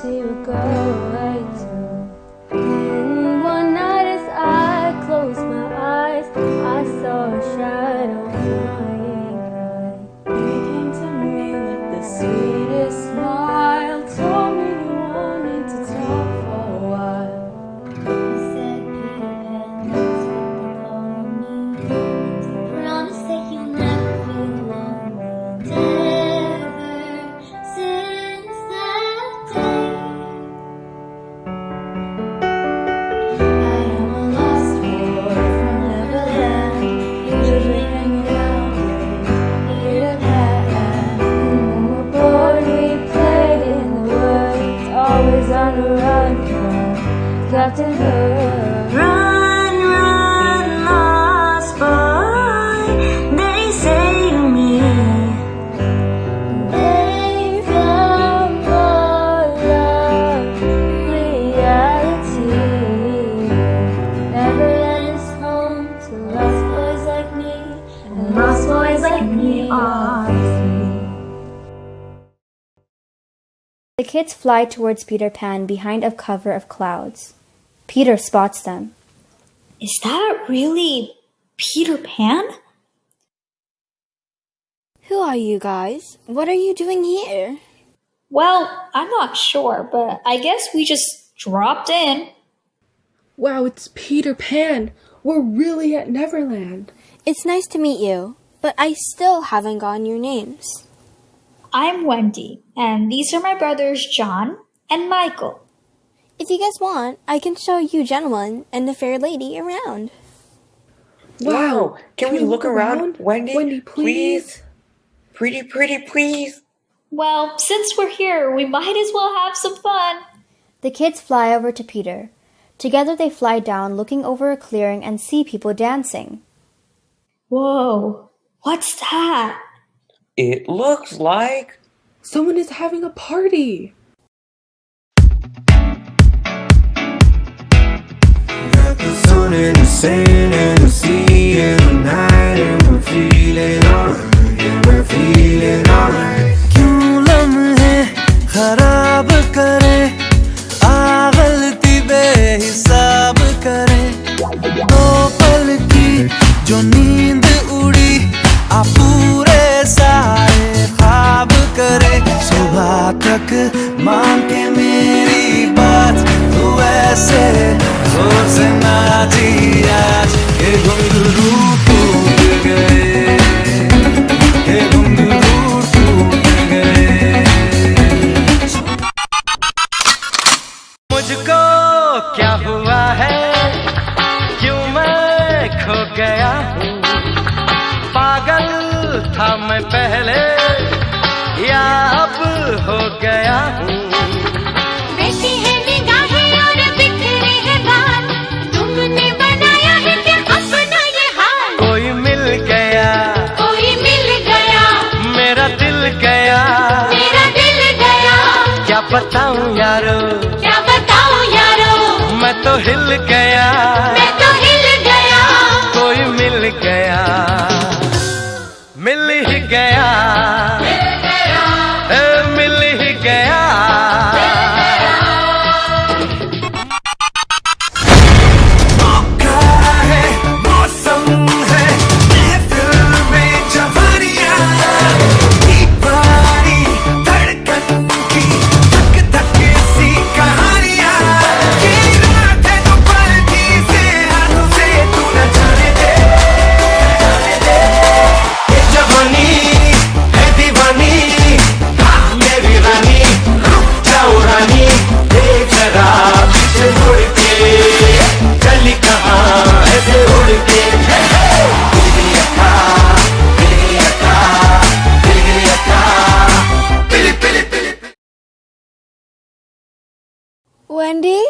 he would go away too. And one night as I closed my eyes, I saw a shadow lying cry. He came to me with the sweetest smile, told me he wanted to talk for a while. He said, Peter Pan, that's what they call me. Promise that you'll never feel lonely. Ever since that day, I am a lost boy from Neverland, usually hanging out with Peter Pan. When we're bored, we played in the woods, always on the run from Captain Hook. Run, run, lost boy, they say to me. They found more love, reality. Neverland is home to lost boys like me, and lost boys like me are free. The kids fly towards Peter Pan behind a cover of clouds. Peter spots them. Is that really Peter Pan? Who are you guys? What are you doing here? Well, I'm not sure, but I guess we just dropped in. Wow, it's Peter Pan. We're really at Neverland. It's nice to meet you, but I still haven't gotten your names. I'm Wendy, and these are my brothers John and Michael. If you guys want, I can show you gentlemen and the fair lady around. Wow, can we look around? Wendy, Wendy, please. Pretty, please. Well, since we're here, we might as well have some fun. The kids fly over to Peter. Together they fly down, looking over a clearing and see people dancing. Whoa, what's that? It looks like... Someone is having a party. Got the sun and the sand and the sea and the night, and we're feeling alright, yeah, we're feeling alright. क्यों लम्हे खराब करे, आ गलती बेहिसाब करे, दो पल की जो नींद उड़ी, आ पूरे सारे ख्वाब करे, सुबह तक मान के मेरी बात, तू ऐसे जोर से नाची आज, के घुंघरू टूट गए, के घुंघरू टूट गए। मुझको क्या हुआ है, क्यों मैं खो गया हूँ, पागल था मैं पहले, या अब हो गया हूँ। वैसी है निगाहें और बिखरे हैं बाल, तुमने बनाया है क्या अपना ये हाल। कोई मिल गया, मेरा दिल गया, क्या बताऊं यारो, मैं तो हिल गया, कोई मिल गया, मिल ही गया, मिल ही गया। मौका है, मौसम है, महफिल में जवानियां, दीवानी धड़कन की धक धक सी कहानियां, ये रात है तो पलटी से हाथों से तू न जाने दे, ये जवानी है दीवानी, हाँ मेरी रानी, रुक जाओ रानी, देख जरा पीछे मुड़ के, चली कहाँ ऐसे उड़ के, गिर गई अक्का, गिर गई अक्का, गिर गई अक्का, पिली पिली पिली। Wendy,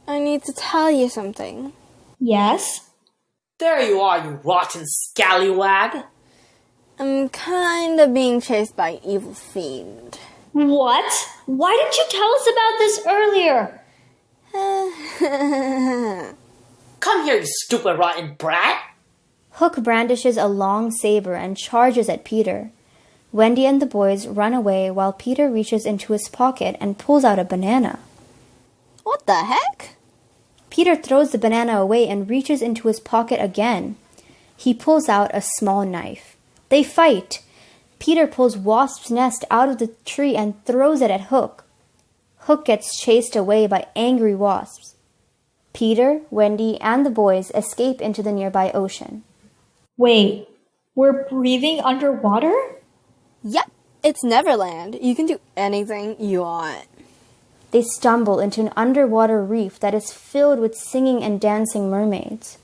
I need to tell you something. Yes? There you are, you rotten scallywag. I'm kind of being chased by evil fiend. What? Why didn't you tell us about this earlier? Come here, you stupid rotten brat. Hook brandishes a long saber and charges at Peter. Wendy and the boys run away while Peter reaches into his pocket and pulls out a banana. What the heck? Peter throws the banana away and reaches into his pocket again. He pulls out a small knife. They fight. Peter pulls Wasp's nest out of the tree and throws it at Hook. Hook gets chased away by angry wasps. Peter, Wendy, and the boys escape into the nearby ocean. Wait, we're breathing underwater? Yep, it's Neverland. You can do anything you want. They stumble into an underwater reef that is filled with singing and dancing mermaids.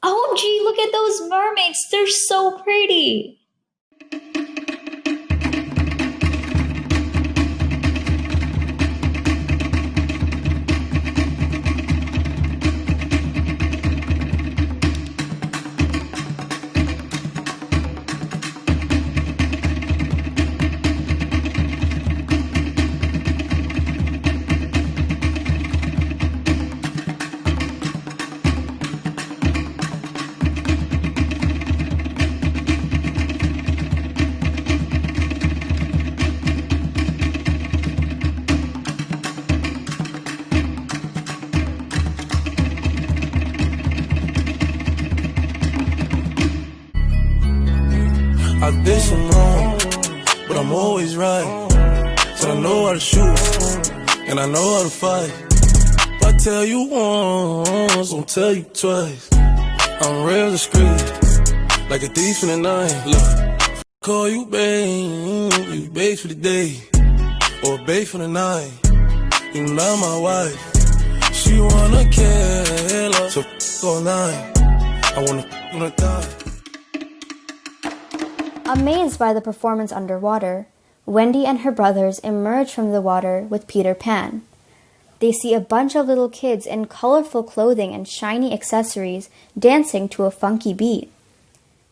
OMG, look at those mermaids. They're so pretty. I did some wrong, but I'm always right. So I know how to shoot, and I know how to fight. If I tell you once, I'll tell you twice. I'm real discreet, like a thief in the night. Look, call you babe, you babe for the day, or babe for the night. You not my wife, she wanna kill her, so all night. I wanna die. Amazed by the performance underwater, Wendy and her brothers emerge from the water with Peter Pan. They see a bunch of little kids in colorful clothing and shiny accessories dancing to a funky beat.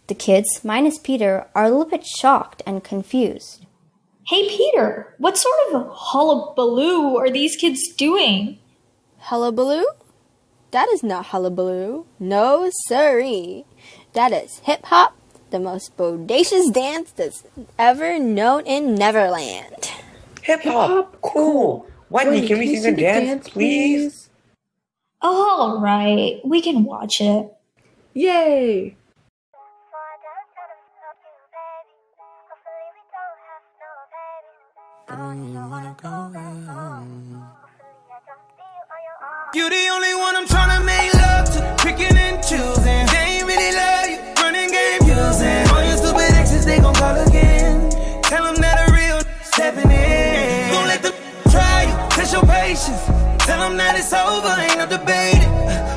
The kids, minus Peter, are a little bit shocked and confused. Hey, Peter, what sort of hullabaloo are these kids doing? Hullabaloo? That is not hullabaloo. No siree. That is hip-hop, the most bodacious dance that's ever known in Neverland. Hip hop, cool. Wendy, can we see the dance, please? Oh, all right. We can watch it. Yay! You the only one I'm tryna make love to, picking and choosing. They ain't really love you, running game using. All your stupid exes, they gon' call again. Tell them that a real stepping in. Gon' let them try you, test your patience. Tell them that it's over, ain't no debating.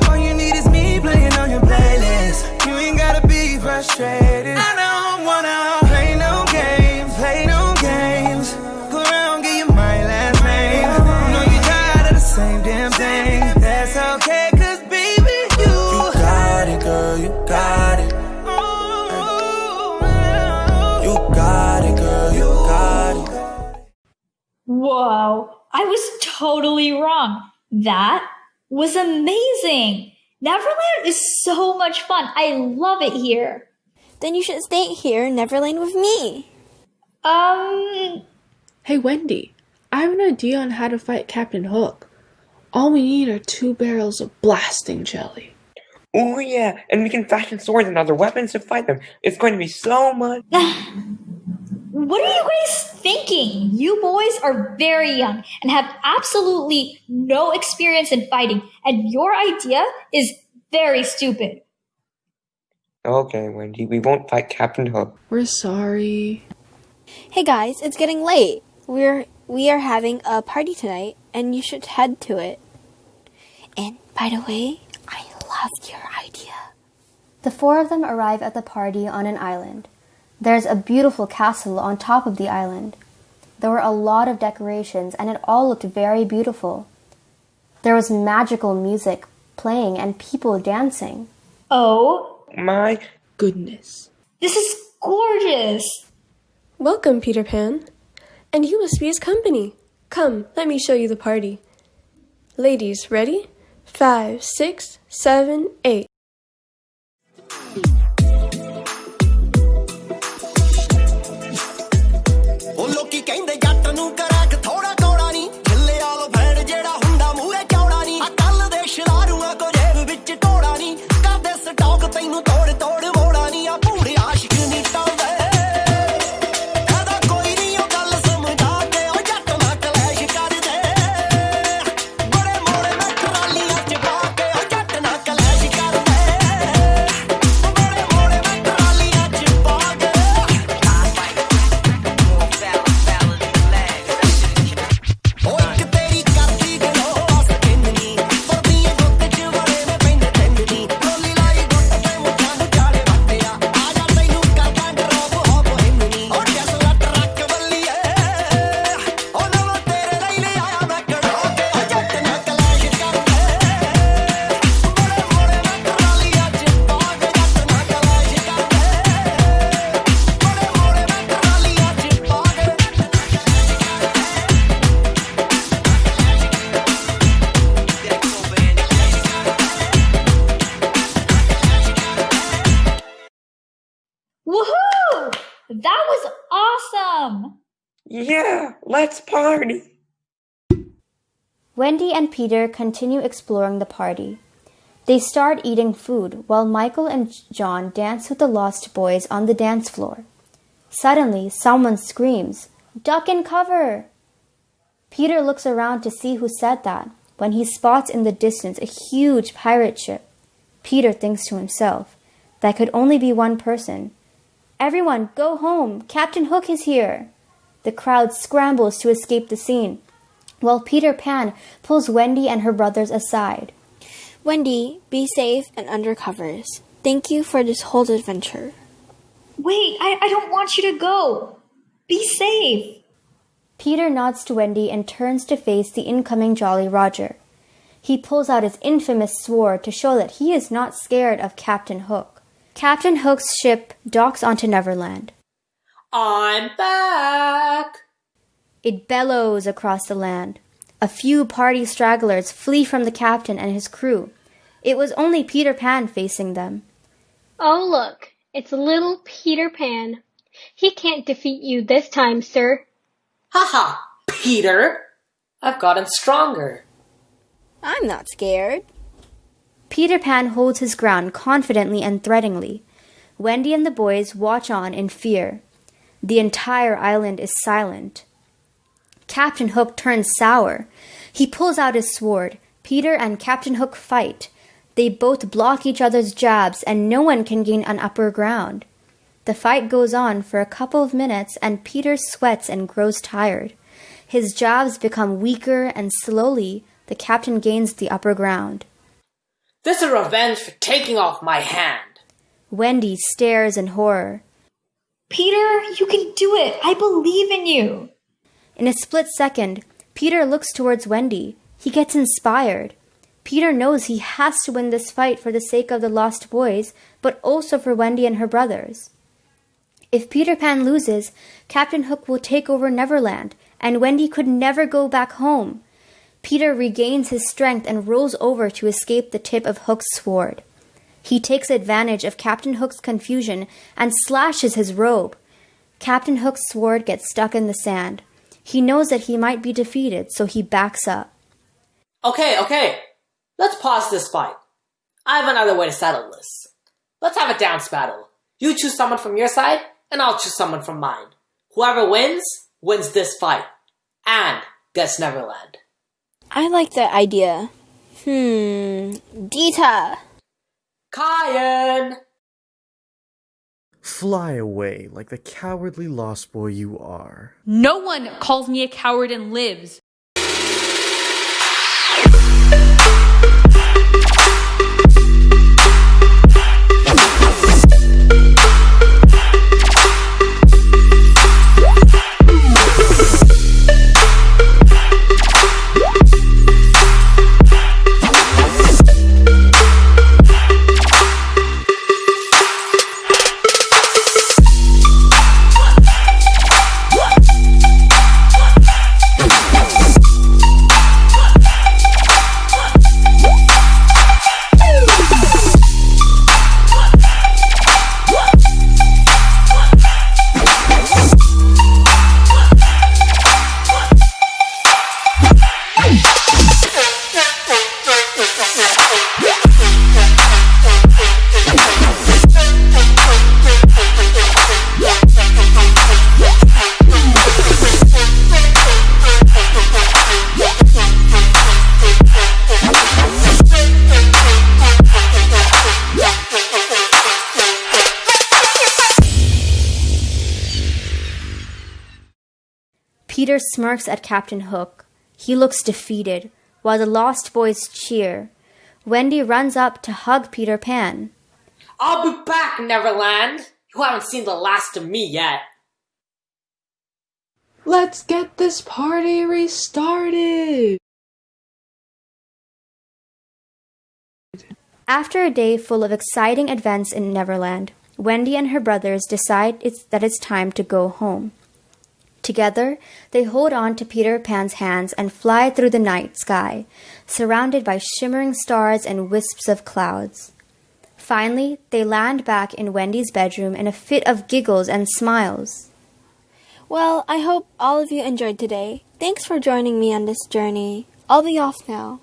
All you need is me playing on your playlist. You ain't gotta be frustrated. I don't wanna play no games, play no games. Go around, get you my last name. Know you tired of the same damn thing. That's okay, cause baby, you got it, girl, you got it. You got it, girl, you got it. Whoa, I was totally wrong. That was amazing. Neverland is so much fun. I love it here. Then you should stay here in Neverland with me. Hey, Wendy, I have an idea on how to fight Captain Hook. All we need are 2 barrels of blasting jelly. Oh yeah, and we can fashion swords and other weapons to fight them. It's going to be so much. What are you guys thinking? You boys are very young and have absolutely no experience in fighting, and your idea is very stupid. Okay, Wendy, we won't fight Captain Hook. We're sorry. Hey guys, it's getting late. We are having a party tonight, and you should head to it. And by the way, I loved your idea. The 4 of them arrive at the party on an island. There's a beautiful castle on top of the island. There were a lot of decorations, and it all looked very beautiful. There was magical music playing and people dancing. Oh, My Goodness. this is gorgeous. Welcome, Peter Pan. And you must be his company. Come, let me show you the party. Ladies, ready? 5, 6, 7, 8. Yeah, let's party. Wendy and Peter continue exploring the party. They start eating food while Michael and John dance with the Lost Boys on the dance floor. Suddenly, someone screams, "Duck and cover!" Peter looks around to see who said that, when he spots in the distance a huge pirate ship. Peter thinks to himself, that could only be one person. "Everyone, go home! Captain Hook is here!" The crowd scrambles to escape the scene, while Peter Pan pulls Wendy and her brothers aside. Wendy, be safe and under covers. Thank you for this whole adventure. Wait, I don't want you to go. Be safe. Peter nods to Wendy and turns to face the incoming Jolly Roger. He pulls out his infamous sword to show that he is not scared of Captain Hook. Captain Hook's ship docks onto Neverland. I'm back! It bellows across the land. A few party stragglers flee from the captain and his crew. It was only Peter Pan facing them. Oh, look, it's little Peter Pan. He can't defeat you this time, sir. Haha, Peter! I've gotten stronger. I'm not scared. Peter Pan holds his ground confidently and threateningly. Wendy and the boys watch on in fear. The entire island is silent. Captain Hook turns sour. He pulls out his sword. Peter and Captain Hook fight. They both block each other's jabs, and no one can gain an upper ground. The fight goes on for a couple of minutes, and Peter sweats and grows tired. His jabs become weaker, and slowly the captain gains the upper ground. This is revenge for taking off my hand. Wendy stares in horror. Peter, you can do it. I believe in you. In a split second, Peter looks towards Wendy. He gets inspired. Peter knows he has to win this fight for the sake of the Lost Boys, but also for Wendy and her brothers. If Peter Pan loses, Captain Hook will take over Neverland, and Wendy could never go back home. Peter regains his strength and rolls over to escape the tip of Hook's sword. He takes advantage of Captain Hook's confusion and slashes his robe. Captain Hook's sword gets stuck in the sand. He knows that he might be defeated, so he backs up. Okay. Let's pause this fight. I have another way to settle this. Let's have a dance battle. You choose someone from your side, and I'll choose someone from mine. Whoever wins this fight. And gets Neverland. I like that idea. Dita! Kyan! Fly away like the cowardly lost boy you are. No one calls me a coward and lives. Peter smirks at Captain Hook. He looks defeated, while the Lost Boys cheer. Wendy runs up to hug Peter Pan. I'll be back, Neverland! You haven't seen the last of me yet. Let's get this party restarted! After a day full of exciting events in Neverland, Wendy and her brothers decide that it's time to go home. Together, they hold on to Peter Pan's hands and fly through the night sky, surrounded by shimmering stars and wisps of clouds. Finally, they land back in Wendy's bedroom in a fit of giggles and smiles. Well, I hope all of you enjoyed today. Thanks for joining me on this journey. I'll be off now.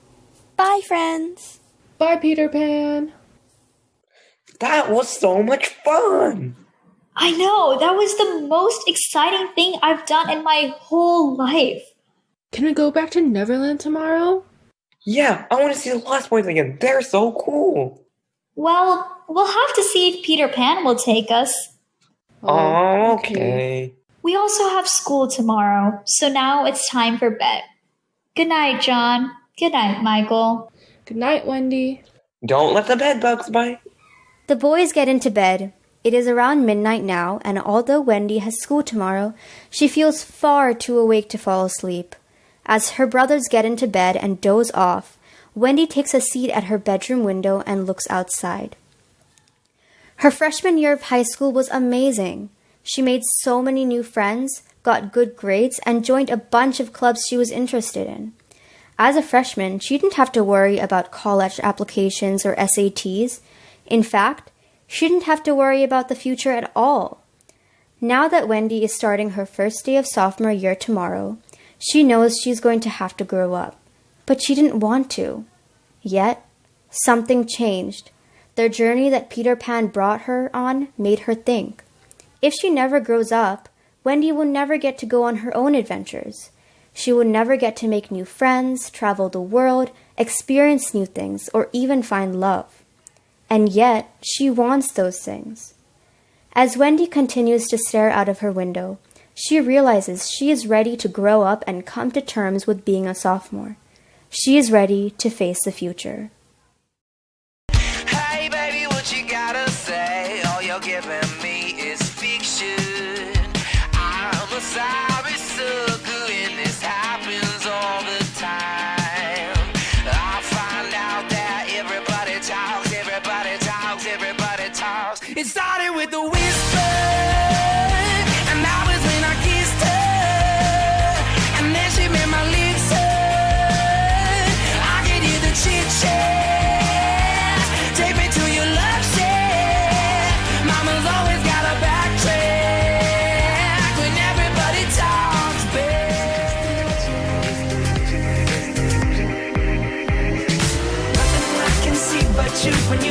Bye, friends. Bye, Peter Pan. That was so much fun. I know, that was the most exciting thing I've done in my whole life. Can we go back to Neverland tomorrow? Yeah, I want to see the Lost Boys again. They're so cool. Well, we'll have to see if Peter Pan will take us. Oh, okay. We also have school tomorrow, so now it's time for bed. Good night, John. Good night, Michael. Good night, Wendy. Don't let the bed bugs bite. The boys get into bed. It is around midnight now, and although Wendy has school tomorrow, she feels far too awake to fall asleep. As her brothers get into bed and doze off, Wendy takes a seat at her bedroom window and looks outside. Her freshman year of high school was amazing. She made so many new friends, got good grades, and joined a bunch of clubs she was interested in. As a freshman, she didn't have to worry about college applications or SATs. In fact, she didn't have to worry about the future at all. Now that Wendy is starting her first day of sophomore year tomorrow, she knows she's going to have to grow up. But she didn't want to. Yet, something changed. The journey that Peter Pan brought her on made her think. If she never grows up, Wendy will never get to go on her own adventures. She will never get to make new friends, travel the world, experience new things, or even find love. And yet, she wants those things. As Wendy continues to stare out of her window, she realizes she is ready to grow up and come to terms with being a sophomore. She is ready to face the future. Hey baby, what you gotta say? All you're giving me is fiction. I'm a sorry sucker and this happens all the time. I find out that everybody talks, everybody talks, everybody talks. It started with the whisper, and that was when I kissed her, and then she made my lips hurt. I could hear the chit chat. Take me to your love shack. Mama's always got a backtrack when everybody talks back. Nothing I can see but you when